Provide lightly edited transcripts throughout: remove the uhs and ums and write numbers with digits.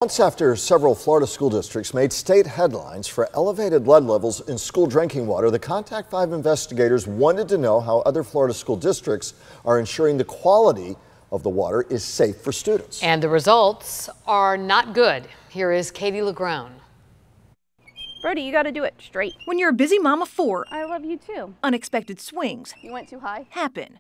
Months after several Florida school districts made state headlines for elevated lead levels in school drinking water, the Contact 5 investigators wanted to know how other Florida school districts are ensuring the quality of the water is safe for students. And the results are not good. Here is Katie LeGrone. Brody, you got to do it straight. When you're a busy mom of four, I love you too. unexpected swings You went too high? happen.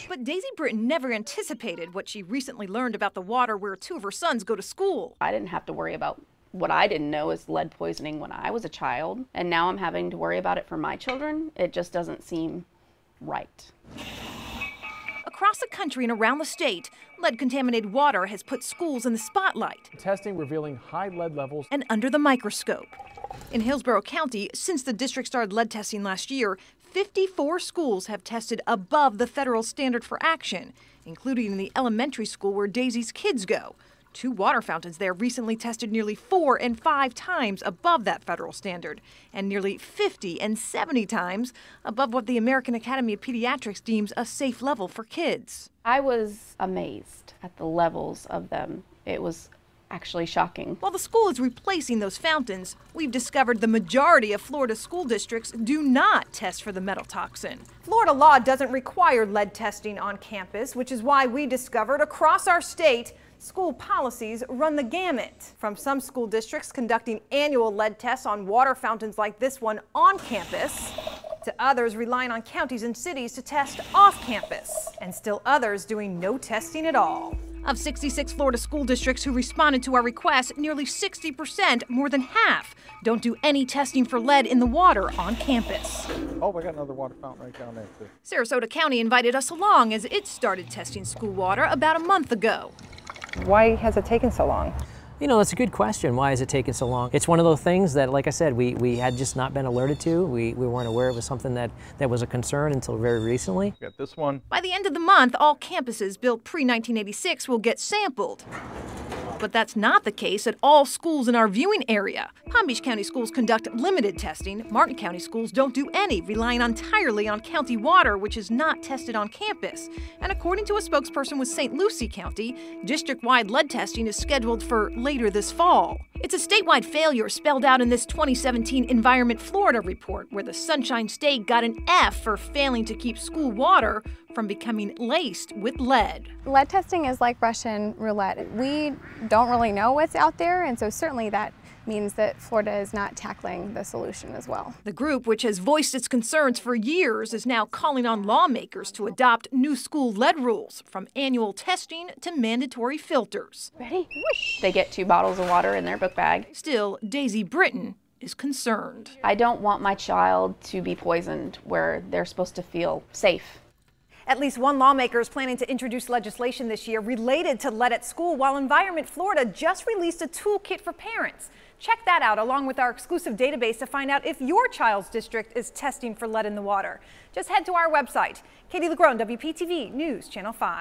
But Daisy Britton never anticipated what she recently learned about the water where two of her sons go to school. I didn't have to worry about what I didn't know is lead poisoning when I was a child, and now I'm having to worry about it for my children. It just doesn't seem right. Across the country and around the state, lead-contaminated water has put schools in the spotlight. Testing revealing high lead levels And under the microscope. In Hillsborough County, since the district started lead testing last year, 54 schools have tested above the federal standard for action, including the elementary school where Daisy's kids go. Two water fountains there recently tested nearly 4 and 5 times above that federal standard, and nearly 50 and 70 times above what the American Academy of Pediatrics deems a safe level for kids. I was amazed at the levels of them. It was actually shocking. While the school is replacing those fountains, we've discovered the majority of Florida school districts do not test for the metal toxin. Florida law doesn't require lead testing on campus, which is why we discovered across our state, school policies run the gamut. From some school districts conducting annual lead tests on water fountains like this one on campus, to others relying on counties and cities to test off campus, and still others doing no testing at all. Of 66 Florida school districts who responded to our request, nearly 60%, more than half, don't do any testing for lead in the water on campus. Oh, we got another water fountain right down there too. Sarasota County invited us along as it started testing school water about a month ago. Why has it taken so long? You know, that's a good question. Why has it taken so long? It's one of those things that, like I said, we had just not been alerted to. We weren't aware it was something that was a concern until very recently. Got this one. By the end of the month, all campuses built pre-1986 will get sampled. But that's not the case at all schools in our viewing area. Palm Beach County schools conduct limited testing. Martin County schools don't do any, relying entirely on county water, which is not tested on campus. And according to a spokesperson with St. Lucie County, district-wide lead testing is scheduled for later this fall. It's a statewide failure spelled out in this 2017 Environment Florida report, where the Sunshine State got an F for failing to keep school water from becoming laced with lead. Lead testing is like Russian roulette. We don't really know what's out there, and so certainly that means that Florida is not tackling the solution as well. The group, which has voiced its concerns for years, is now calling on lawmakers to adopt new school lead rules, from annual testing to mandatory filters. Ready? Whoosh. They get 2 bottles of water in their book bag. Still, Daisy Britton is concerned. I don't want my child to be poisoned where they're supposed to feel safe. At least one lawmaker is planning to introduce legislation this year related to lead at school, while Environment Florida just released a toolkit for parents. Check that out along with our exclusive database to find out if your child's district is testing for lead in the water. Just head to our website. Katie LeGrone, WPTV News Channel 5.